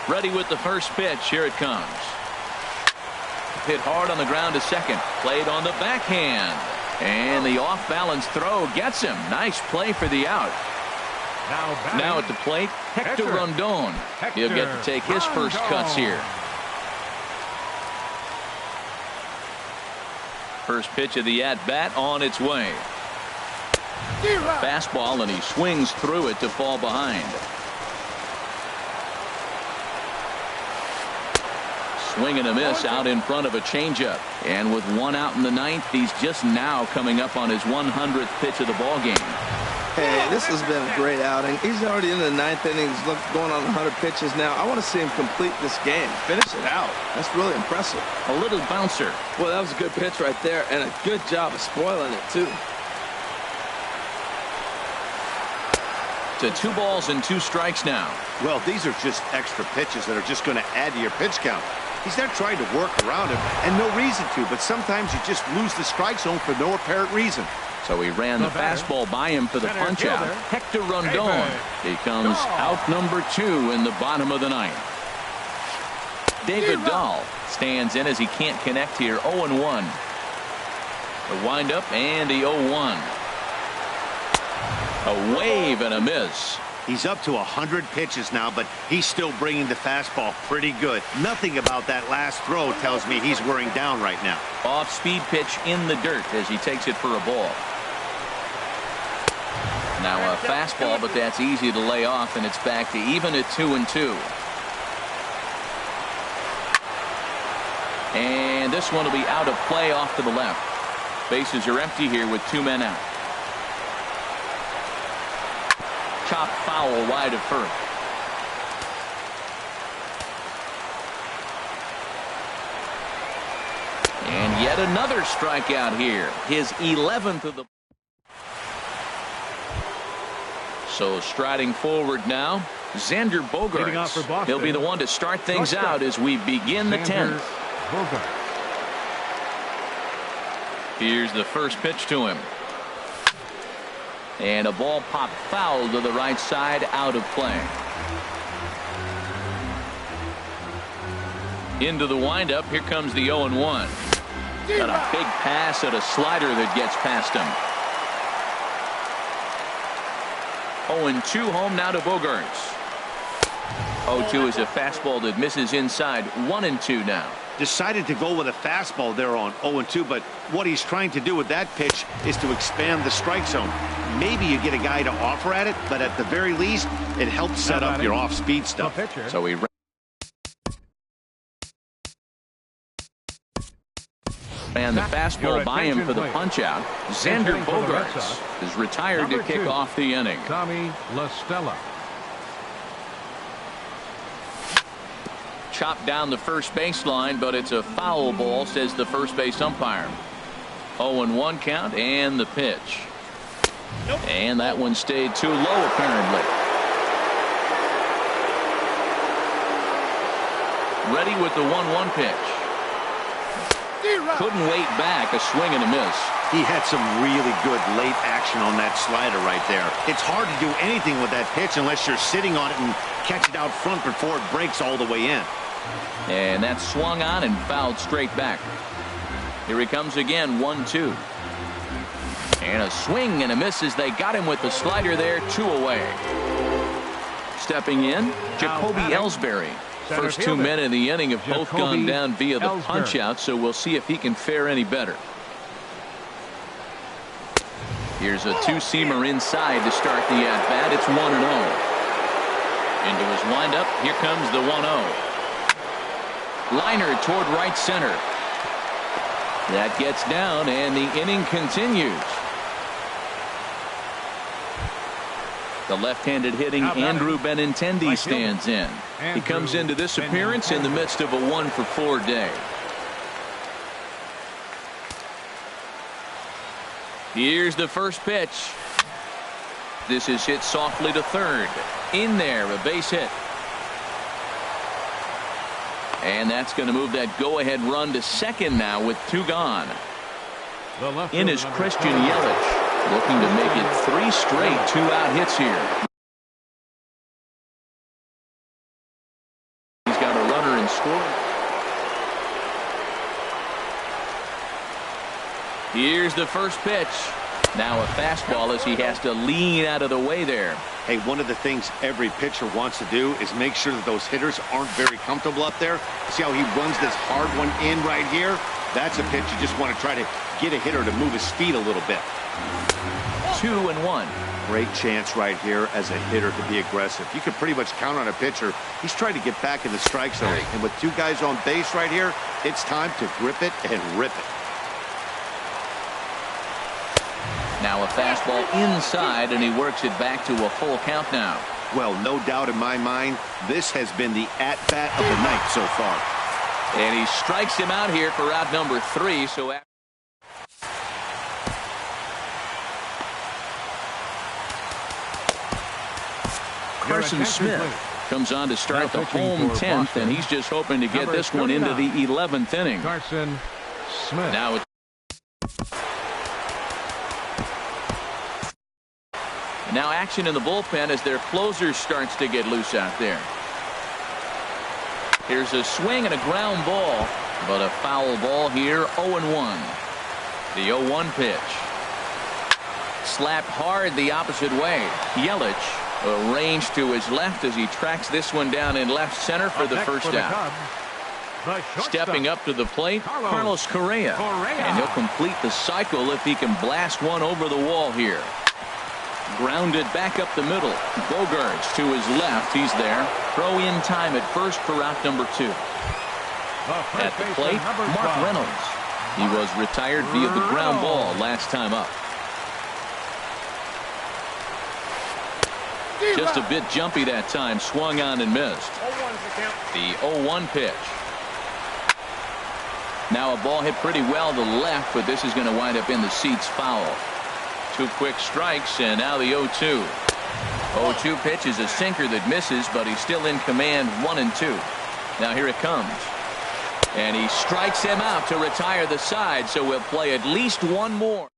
Ready with the first pitch. Here it comes. Hit hard on the ground to second. Played on the backhand. And the off-balance throw gets him. Nice play for the out. Now at the plate, Hector Rondon. He'll get to take his first cuts here. First pitch of the at-bat on its way. Fastball, and he swings through it to fall behind. Swing and a miss out in front of a changeup. And with 1 out in the 9th, he's just now coming up on his 100th pitch of the ballgame. Hey, this has been a great outing. He's already in the 9th inning. He's going on 100 pitches now. I want to see him complete this game. Finish it out. That's really impressive. A little bouncer. Well, that was a good pitch right there, and a good job of spoiling it, too. To 2 balls and 2 strikes now. Well, these are just extra pitches that are just going to add to your pitch count. He's not trying to work around him, and no reason to, but sometimes you just lose the strike zone for no apparent reason. So he ran the fastball by him for the punch-out. Hector Rondon. He comes out number 2 in the bottom of the 9th. David Dahl stands in as he can't connect here. 0-1. The windup and the 0-1. A wave and a miss. He's up to 100 pitches now, but he's still bringing the fastball pretty good. Nothing about that last throw tells me he's wearing down right now. Off-speed pitch in the dirt as he takes it for a ball. Now a fastball, but that's easy to lay off, and it's back to even at 2-2. And this one will be out of play off to the left. Bases are empty here with 2 men out. Chop foul wide of first. And yet another strikeout here. His 11th of the. So striding forward now, Xander Bogaerts. He'll be the one to start things out as we begin the 10th. Here's the first pitch to him. And a ball popped foul to the right side, out of play. Into the windup. Here comes the 0-1. Got a big pass at a slider that gets past him. 0-2 home now to Bogaerts. 0-2 is a fastball that misses inside. 1-2 now. Decided to go with a fastball there on 0-2, but what he's trying to do with that pitch is to expand the strike zone. Maybe you get a guy to offer at it, but at the very least, it helps set up your off-speed stuff. So he ran the fastball by him for the punch-out. Xander Bogaerts is retired to kick off the inning. Tommy La Stella. Chopped down the first baseline, but it's a foul ball, says the first base umpire. 0-1 count, and the pitch. And that one stayed too low, apparently. Ready with the 1-1 pitch. Couldn't wait back. A swing and a miss. He had some really good late action on that slider right there. It's hard to do anything with that pitch unless you're sitting on it and catch it out front before it breaks all the way in. And that swung on and fouled straight back. Here he comes again. 1-2. And a swing and a miss as they got him with the slider there. 2 away. Stepping in, Jacoby Ellsbury. First 2 men in the inning have both gone down via the punch-out, so we'll see if he can fare any better. Here's a two-seamer inside to start the at-bat. It's 1-0. Into his windup. Here comes the 1-0. Liner toward right center. That gets down, and the inning continues. The left-handed hitting Andrew Benintendi stands in. He comes into this appearance in the midst of a 1-for-4 day. Here's the first pitch. This is hit softly to third. In there, a base hit. And that's going to move that go-ahead run to second now with 2 gone. In is Christian Yelich, looking to make it 3 straight 2-out hits here. He's got a runner in scoring. Here's the first pitch. Now a fastball as he has to lean out of the way there. Hey, one of the things every pitcher wants to do is make sure that those hitters aren't very comfortable up there. See how he runs this hard one in right here? That's a pitch you just want to try to get a hitter to move his feet a little bit. 2-1. Great chance right here as a hitter to be aggressive. You can pretty much count on a pitcher. He's trying to get back in the strike zone. And with 2 guys on base right here, it's time to grip it and rip it. Now a fastball inside, and he works it back to a full count now. Well, no doubt in my mind, this has been the at-bat of the night so far. And he strikes him out here for out number 3. So Carson Smith comes on to start the home 10th, and he's just hoping to get this one into the 11th inning. Carson Smith. Now action in the bullpen as their closer starts to get loose out there. Here's a swing and a ground ball, but a foul ball here. 0-1. The 0-1 pitch. Slapped hard the opposite way. Yelich arranged to his left as he tracks this one down in left center for the first out. Stepping up to the plate, Carlos Correa. And he'll complete the cycle if he can blast one over the wall here. Grounded back up the middle. Bogaerts to his left. He's there. Throw in time at first for out number 2. At the plate, Mark Reynolds. He was retired via the ground ball last time up. Just a bit jumpy that time. Swung on and missed. The 0-1 pitch. Now a ball hit pretty well to left, but this is going to wind up in the seats foul. 2 quick strikes, and now the 0-2. 0-2 pitch is a sinker that misses, but he's still in command. 1-2. Now here it comes. And he strikes him out to retire the side, so we'll play at least one more.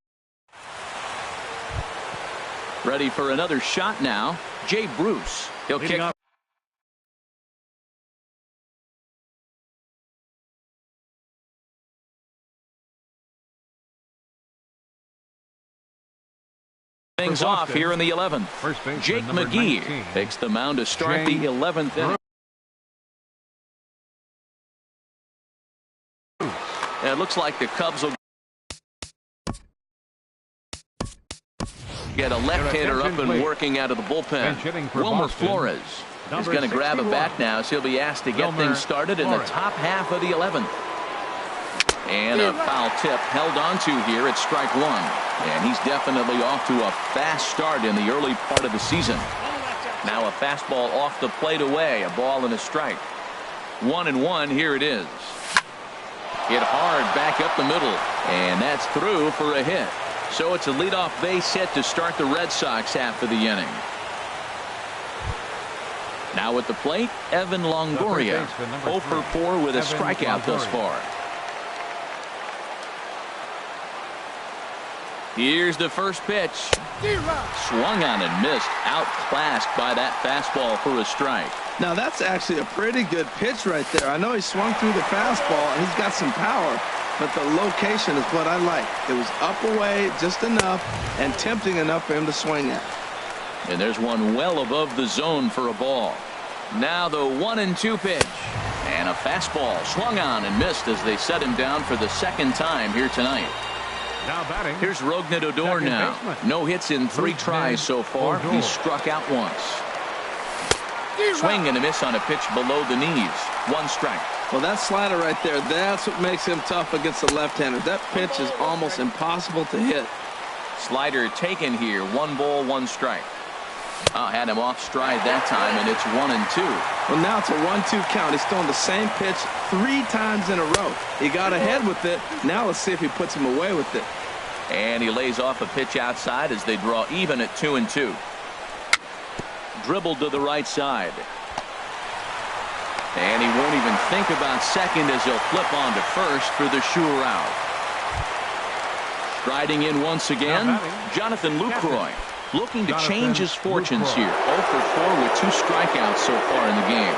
Ready for another shot now. Jay Bruce. He'll kick up. Things off here in the 11th. Jake McGee takes the mound to start the 11th inning. It looks like the Cubs will get a left-hander up and working out of the bullpen. Wilmer Flores is going to grab a bat now, so he'll be asked to get things started in the top half of the 11th. And a foul tip held onto here at strike one. And he's definitely off to a fast start in the early part of the season. Now a fastball off the plate away, a ball and a strike. 1-1, here it is. Hit hard back up the middle, and that's through for a hit. So it's a leadoff base hit to start the Red Sox half of the inning. Now at the plate, Evan Longoria, 0 for 4 with a strikeout thus far. Here's the first pitch. Swung on and missed. Outclassed by that fastball for a strike. Now that's actually a pretty good pitch right there. I know he swung through the fastball and he's got some power, but the location is what I like. It was up away just enough and tempting enough for him to swing at. And there's one well above the zone for a ball. Now the 1-2 pitch. And a fastball swung on and missed as they set him down for the second time here tonight. Now batting. Here's Rougned Odor now. No hits in 3 tries so far. He's struck out once. Swing and a miss on a pitch below the knees. 1 strike. Well, that slider right there, that's what makes him tough against the left-hander. That pitch is almost impossible to hit. Slider taken here. 1 ball, 1 strike. Had him off stride that time, and it's 1-2. Well, now it's a 1-2 count. He's throwing the same pitch 3 times in a row. He got ahead with it. Now let's see if he puts him away with it. And he lays off a pitch outside as they draw even at 2-2. Dribbled to the right side. And he won't even think about second as he'll flip on to first for the sure out. Striding in once again, Jonathan Lucroy. Looking to change his fortunes here. 0 for 4 with 2 strikeouts so far in the game.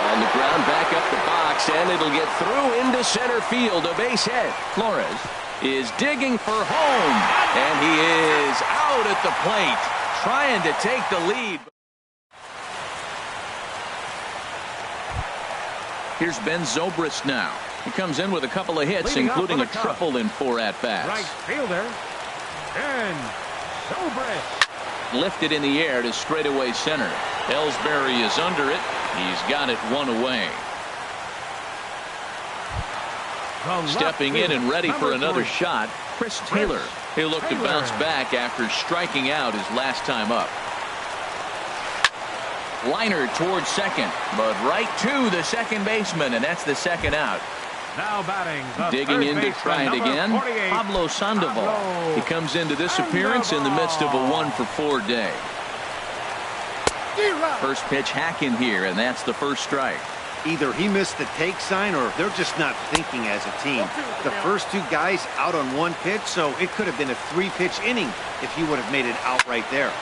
On the ground, back up the box, and it'll get through into center field. A base hit. Flores is digging for home, and he is out at the plate, trying to take the lead. Here's Ben Zobrist now. He comes in with a couple of hits, including a triple in 4 at-bats. Right fielder. And Zobrist. Lifted in the air to straightaway center. Ellsbury is under it. He's got it 1 away. Stepping in and ready for another shot, Chris Taylor. He'll look to bounce back after striking out his last time up. Liner towards second, but right to the second baseman, and that's the second out. Now batting, digging in to try it again, Pablo Sandoval. He comes into this appearance in the midst of a 1 for 4 day. First pitch hacking here, and that's the first strike. Either he missed the take sign or they're just not thinking as a team. The first 2 guys out on 1 pitch, so it could have been a 3-pitch inning if he would have made it out right there.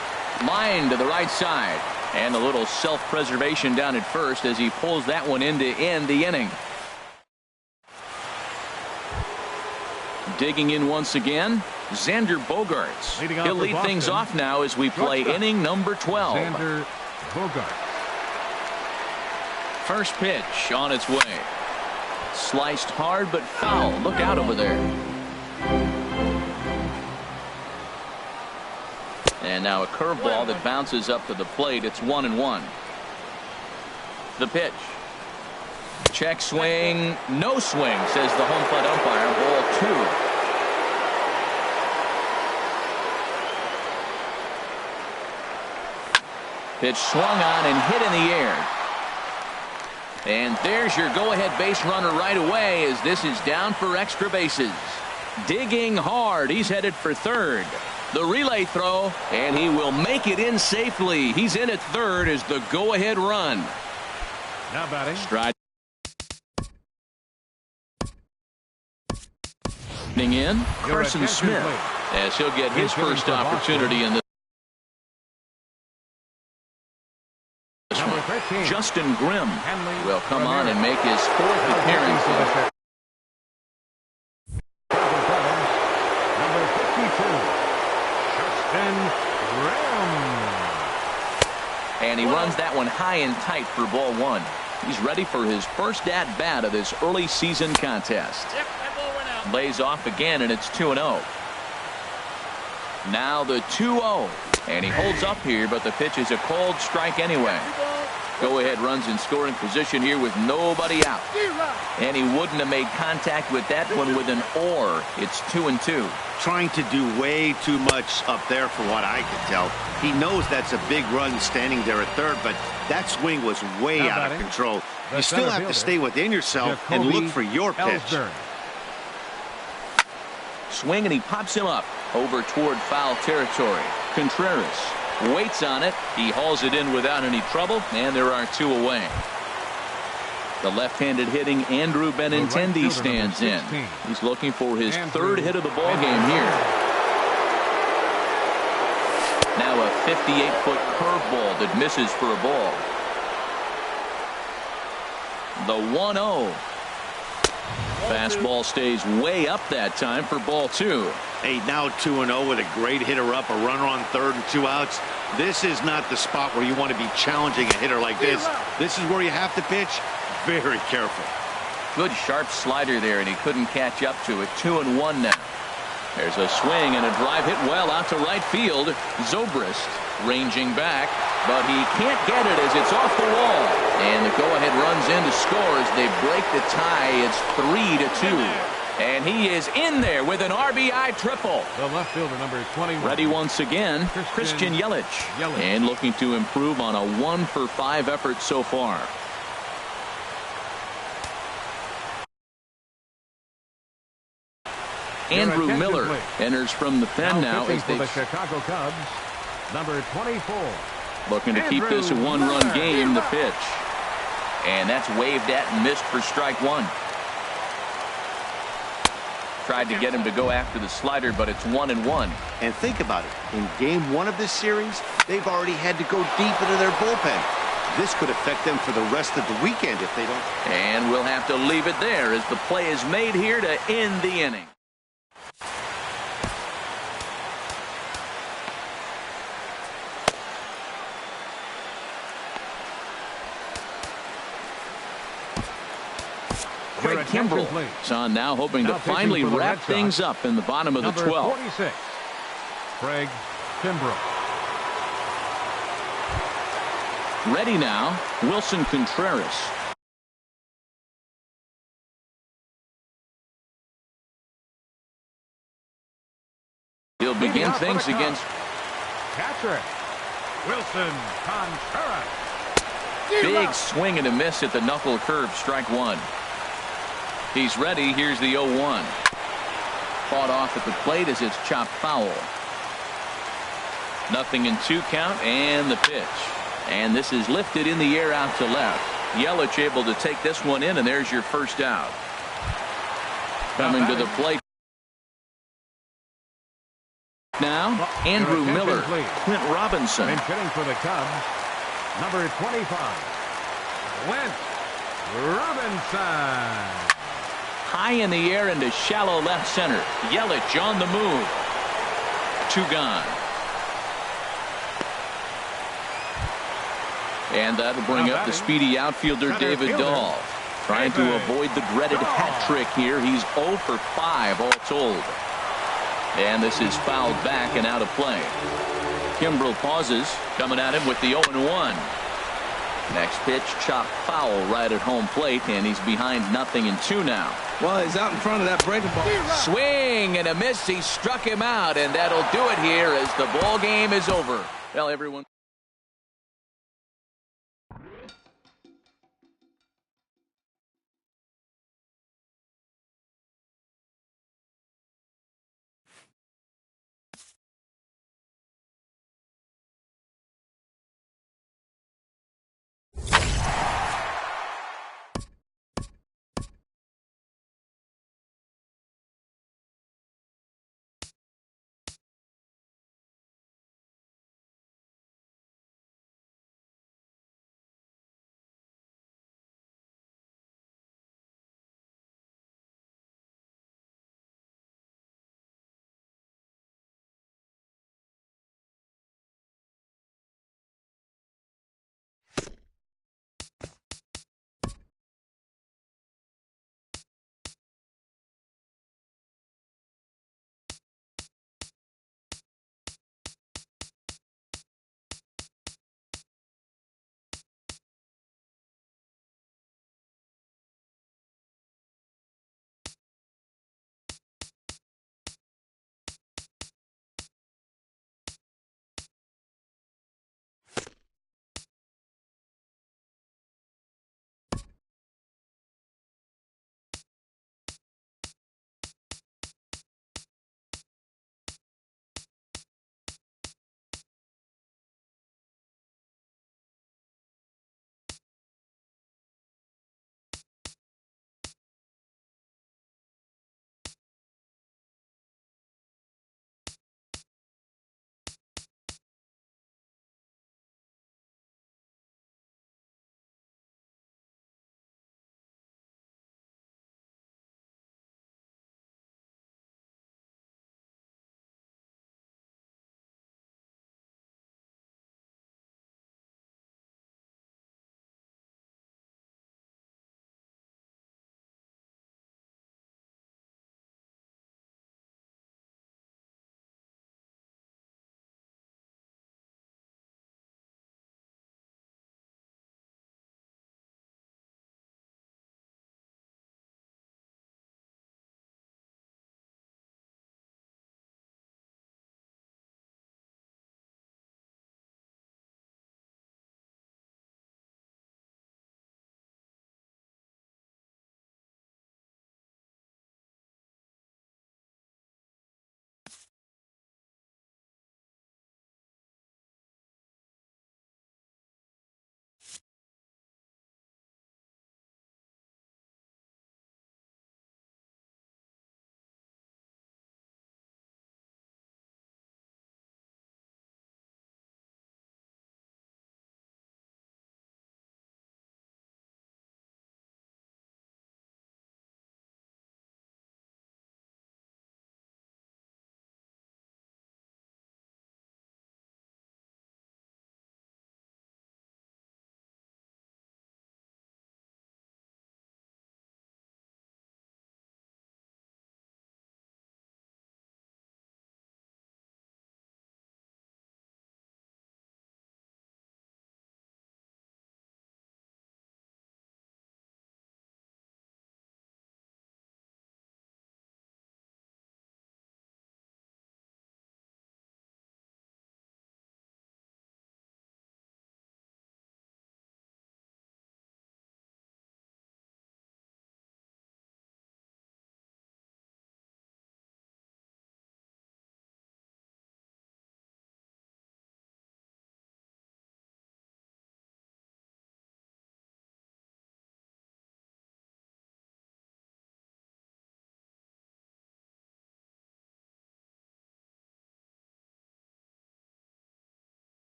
Line to the right side, and a little self-preservation down at first as he pulls that one in to end the inning. Digging in once again, Xander Bogaerts. He'll lead things off now as we play inning number 12. Xander Bogaerts. First pitch on its way. Sliced hard but foul. Look out over there. And now a curveball that bounces up to the plate. It's 1-1. The pitch. Check swing. No swing, says the home plate umpire. Ball 2. Pitch swung on and hit in the air. And there's your go-ahead base runner right away as this is down for extra bases. Digging hard. He's headed for third. The relay throw, and he will make it in safely. He's in at third as the go-ahead run. Now batting. Stride. Checking in, Carson Smith, as he'll get his first opportunity in this one. Justin Grimm will come on and make his fourth appearance. Number 52, Justin Grimm. And he runs that one high and tight for ball one. He's ready for his first at-bat of this early season contest. Lays off again, and it's 2-0. Now the 2-0. And he holds up here, but the pitch is a called strike anyway. Go-ahead runs in scoring position here with nobody out. And he wouldn't have made contact with that one with an or. It's 2-2. Trying to do way too much up there for what I can tell. He knows that's a big run standing there at third, but that swing was way out of control. You still have to stay within yourself and look for your pitch. Swing, and he pops him up over toward foul territory. Contreras waits on it. He hauls it in without any trouble, and there are two away. The left-handed hitting Andrew Benintendi stands in. He's looking for his third hit of the ball game here. Now a 58-foot curveball that misses for a ball. The 1-0. Fastball stays way up that time for ball two. Hey, now 2-0 with a great hitter up, a runner on third and 2 outs. This is not the spot where you want to be challenging a hitter like this. This is where you have to pitch very careful. Good sharp slider there, and he couldn't catch up to it. 2-1 now. There's a swing and a drive hit well out to right field. Zobrist ranging back, but he can't get it as it's off the wall. And the go-ahead runs in to score as they break the tie. It's 3-2. And he is in there with an RBI triple. The left fielder, number 21. Ready once again, Christian Yelich. And looking to improve on a 1-for-5 effort so far. Andrew Miller enters from the pen now as they the Chicago Cubs, number 24. Looking to keep this a one-run game. The pitch, and that's waved at and missed for strike one. Tried to get him to go after the slider, but it's 1-1. And think about it. In game one of this series, they've already had to go deep into their bullpen. This could affect them for the rest of the weekend if they don't. And we'll have to leave it there as the play is made here to end the inning. Craig Kimbrell is on now, hoping to finally wrap things up in the bottom of the 12th. 46, Craig Kimbrell. Ready now, Wilson Contreras. He'll begin things against catcher Wilson Contreras. Big swing and a miss at the knuckle curve, strike one. He's ready. Here's the 0-1. Fought off at the plate as it's chopped foul. 0-2 count, and the pitch. And this is lifted in the air out to left. Yelich able to take this one in, and there's your first out. Coming to the plate now, Andrew Miller, Clint Robinson. And hitting for the Cubs, number 25, Clint Robinson. High in the air into shallow left center. Yelich on the move. 2 gone. And that'll bring up the speedy outfielder David Dahl. Trying to avoid the dreaded hat trick here. He's 0 for 5 all told. And this is fouled back and out of play. Kimbrell pauses, coming at him with the 0-1. Next pitch, chopped foul right at home plate, and he's behind 0-2 now. Well, he's out in front of that breaking ball. Swing and a miss. He struck him out, and that'll do it here as the ball game is over. Well, everyone.